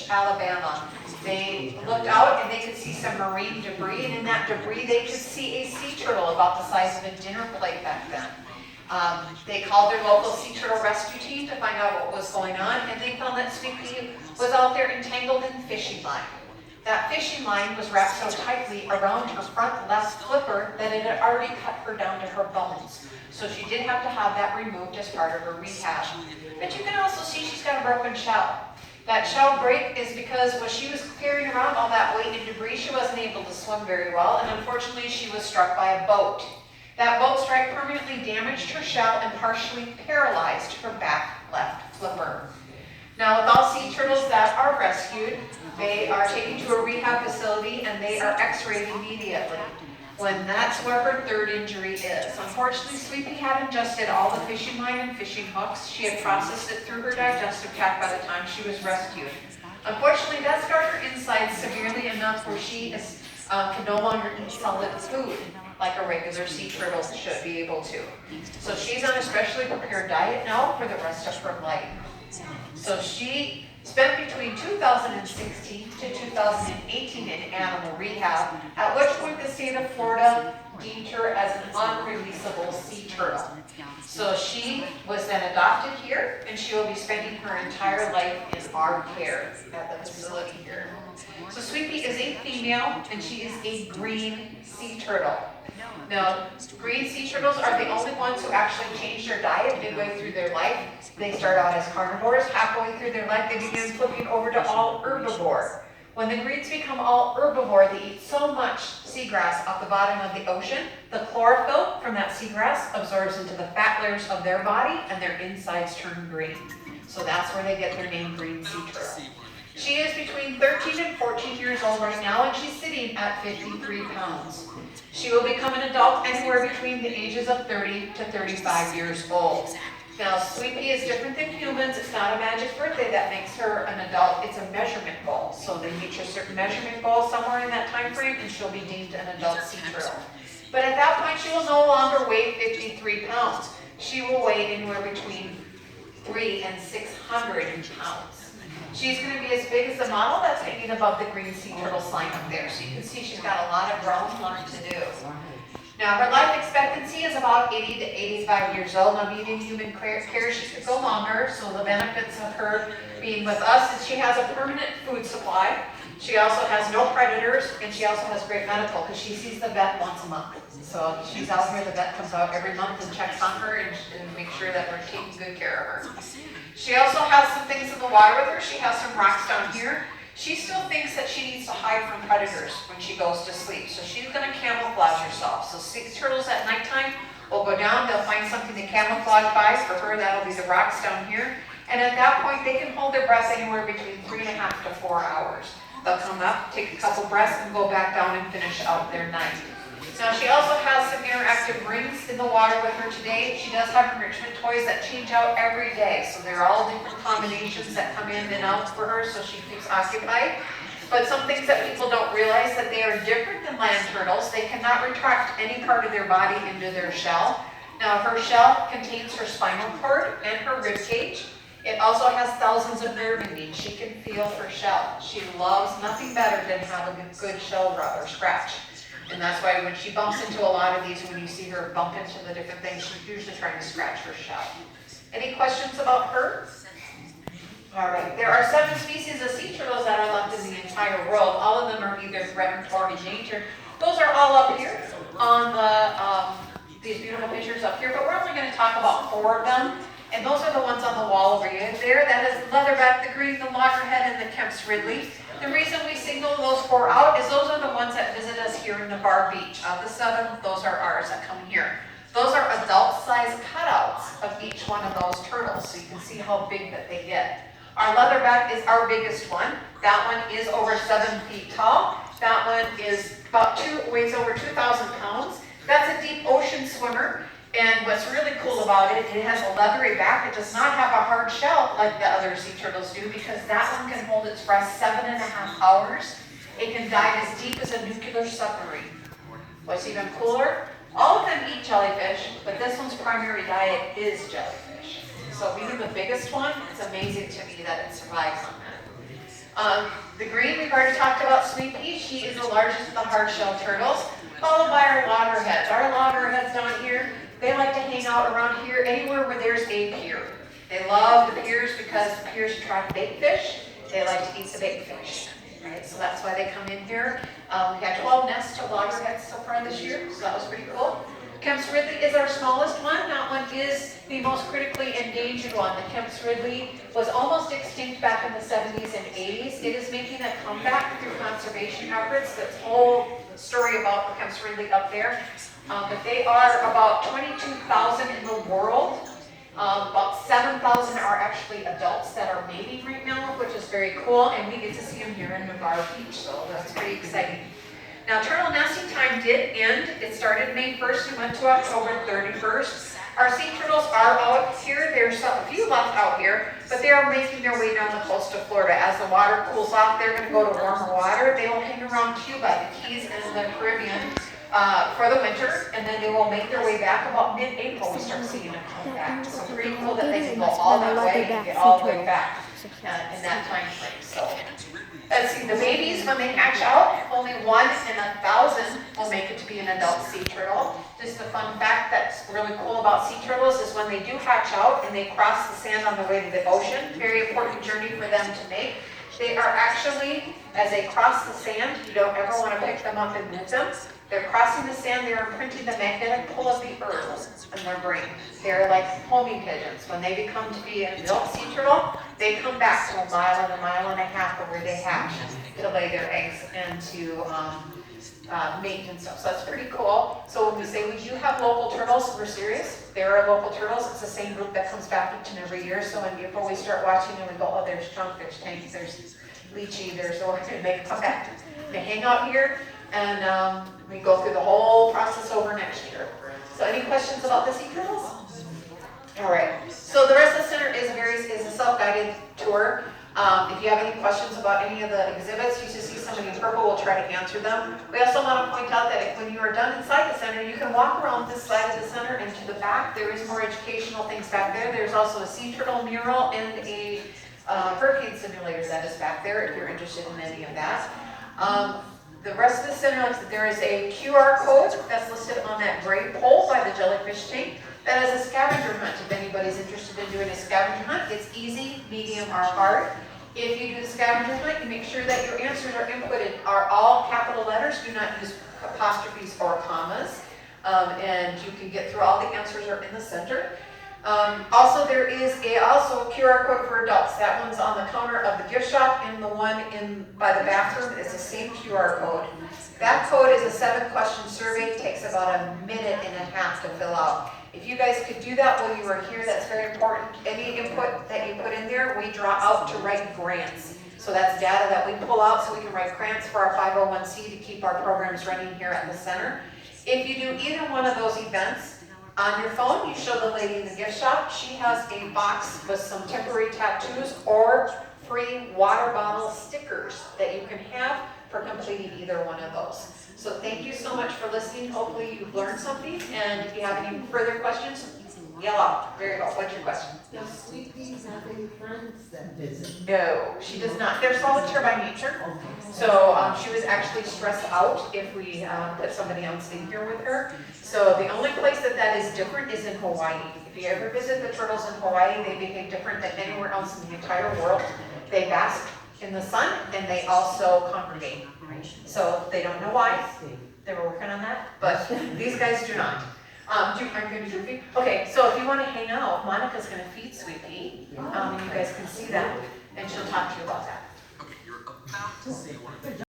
Beach, Alabama. They looked out and they could see some marine debris, and in that debris they could see a sea turtle about the size of a dinner plate back then. They called their local sea turtle rescue team to find out what was going on, and they found that Sweetpea was out there entangled in fishing line. That fishing line was wrapped so tightly around her front left flipper that it had already cut her down to her bones. So she did have to have that removed as part of her rehab. But you can also see she's got a broken shell. That shell break is because when she was carrying around all that weight and debris, she wasn't able to swim very well, and unfortunately she was struck by a boat. That boat strike permanently damaged her shell and partially paralyzed her back left flipper. Now, with all sea turtles that are rescued, they are taken to a rehab facility and they are x-rayed immediately. When that's where her third injury is. Unfortunately, Sweetpea had ingested all the fishing line and fishing hooks. She had processed it through her digestive tract by the time she was rescued. Unfortunately, that scarred her insides severely enough where she can no longer eat solid food like a regular sea turtle should be able to. So she's on a specially prepared diet now for the rest of her life. So she spent between 2016 to 2018 in animal rehab, at which point the state of Florida deemed her as an unreleasable sea turtle. So she was then adopted here, and she will be spending her entire life in our care at the facility here. So Sweetpea is a female, and she is a green sea turtle. Now, green sea turtles are the only ones who actually change their diet midway through their life. They start out as carnivores. Halfway through their life, they begin flipping over to all herbivore. When the greens become all herbivore, they eat so much seagrass off the bottom of the ocean, the chlorophyll from that seagrass absorbs into the fat layers of their body, and their insides turn green. So that's where they get their name, green sea turtle. She is between 13 and 14 years old right now, and she's sitting at 53 pounds. She will become an adult anywhere between the ages of 30 to 35 years old. Now, Sweetpea is different than humans. It's not a magic birthday that makes her an adult. It's a measurement goal. So they reach a certain measurement goal somewhere in that time frame, and she'll be deemed an adult sea turtle. But at that point, she will no longer weigh 53 pounds. She will weigh anywhere between 300 and 600 pounds. She's going to be as big as the model that's hanging above the green sea turtle sign up there. So you can see she's got a lot of growing left to do. Now, her life expectancy is about 80 to 85 years old. Now, being in human care, she could go longer. So the benefits of her being with us is she has a permanent food supply. She also has no predators, and she also has great medical because she sees the vet once a month. So she's out here, the vet comes out every month and checks on her and makes sure that we're taking good care of her. She also has some things in the water with her. She has some rocks down here. She still thinks that she needs to hide from predators when she goes to sleep. So she's going to camouflage herself. So sea turtles at nighttime will go down. They'll find something to camouflage by. For her, that'll be the rocks down here. And at that point, they can hold their breath anywhere between 3.5 to 4 hours. They'll come up, take a couple breaths, and go back down and finish out their night. Now, she also has some interactive rings in the water with her today. She does have enrichment toys that change out every day. So they're all different combinations that come in and out for her, so she keeps occupied. But some things that people don't realize, that they are different than land turtles. They cannot retract any part of their body into their shell. Now, her shell contains her spinal cord and her rib cage. It also has thousands of nerve endings. She can feel her shell. She loves nothing better than having a good shell rub or scratch. And that's why when she bumps into a lot of these, when you see her bump into the different things, she's usually trying to scratch her shell. Any questions about her? All right. There are 7 species of sea turtles that are left in the entire world. All of them are either threatened or endangered. Those are all up here on the these beautiful pictures up here, but we're only going to talk about 4 of them. And those are the ones on the wall over there. That is the leatherback, the green, the loggerhead, and the Kemp's Ridley. The reason we single those 4 out is those are the ones that visit us here in Navarre Beach. Of the 7, those are ours that come here. Those are adult-sized cutouts of each one of those turtles, so you can see how big that they get. Our leatherback is our biggest one. That one is over 7 feet tall. That one is weighs over 2,000 pounds. That's a deep ocean swimmer. And what's really cool about it, it has a leathery back. It does not have a hard shell like the other sea turtles do, because that one can hold its breath 7.5 hours. It can dive as deep as a nuclear submarine. What's even cooler, all of them eat jellyfish, but this one's primary diet is jellyfish. So being the biggest one, it's amazing to me that it survives on that. The green, we've already talked about Sweetpeas. She is the largest of the hard-shell turtles, followed by our loggerheads. Our loggerheads down here, they like to hang out around here, anywhere where there's a pier. They love the piers because piers attract bait fish. They like to eat the bait fish, right? So that's why they come in here. We had 12 nests of loggerheads so far this year, so that was pretty cool. Kemp's Ridley is our smallest one. That one is the most critically endangered one. The Kemp's Ridley was almost extinct back in the 70s and 80s. It is making a comeback through conservation efforts. That's a whole story about the Kemp's Ridley up there. But they are about 22,000 in the world. About 7,000 are actually adults that are mating right now, which is very cool. And we get to see them here in Navarre Beach, so that's pretty exciting. Now, turtle nesting time did end. It started May 1st and went to October 31st. Our sea turtles are out here. There's a few left out here, but they are making their way down the coast of Florida. As the water cools off, they're going to go to warmer water. They will hang around Cuba, the Keys, and the Caribbean for the winter, and then they will make their way back. About mid-April, we start seeing them come back. So pretty cool that they can go all that way and get all the way back in that time frame. So. Let's see, the babies, when they hatch out, only 1 in 1,000 will make it to be an adult sea turtle. Just a fun fact that's really cool about sea turtles is when they do hatch out and they cross the sand on the way to the ocean, very important journey for them to make. They are actually, as they cross the sand, you don't ever want to pick them up and move them. They're crossing the sand, they're imprinting the magnetic pull of the earth in their brain. They're like homing pigeons. When they become to be an adult sea turtle, they come back to a mile and a half of where they hatch to lay their eggs and to mate and stuff. So that's pretty cool. So when we say we do have local turtles, we're serious. There are local turtles. It's the same group that comes back each and every year. So in April we start watching and we go, oh, there's Chunk, there's Tank, there's Lychee, there's Orange, and they come back. They hang out here. And we go through the whole process over next year. So any questions about the sea turtles? All right. So the rest of the center is a self-guided tour. If you have any questions about any of the exhibits, you should see somebody in purple. We'll try to answer them. We also want to point out that when you are done inside the center, you can walk around this side of the center and to the back. There is more educational things back there. There's also a sea turtle mural and a hurricane simulator that is back there if you're interested in any of that. The rest of the center, there is a QR code that's listed on that gray pole by the jellyfish tank. That is a scavenger hunt. If anybody's interested in doing a scavenger hunt, it's easy, medium, or hard. If you do the scavenger hunt, you make sure that your answers are inputted are all capital letters. Do not use apostrophes or commas. And you can get through all the answers are in the center. Also, there is also a QR code for adults. That one's on the counter of the gift shop, and the one by the bathroom is the same QR code. That code is a 7-question survey. It takes about a minute and a half to fill out. If you guys could do that while you are here, that's very important. Any input that you put in there, we draw out to write grants. So that's data that we pull out so we can write grants for our 501c to keep our programs running here at the center. If you do either one of those events, on your phone, you show the lady in the gift shop. She has a box with some temporary tattoos or free water bottle stickers that you can have for completing either one of those. So thank you so much for listening. Hopefully you've learned something. And if you have any further questions, yell out. There you go. What's your question? Does Sweetpeas have any friends that visit? No, she does not. They're solitary by nature. So she was actually stressed out if we put somebody else in here with her. So the only place that is different is in Hawaii. If you ever visit the turtles in Hawaii, they behave different than anywhere else in the entire world. They bask in the sun and they also congregate. So they don't know why. They were working on that, but these guys do not. Are you going to do feed? Okay, so if you want to hang out, Monica's going to feed Sweet Pea. You guys can see that.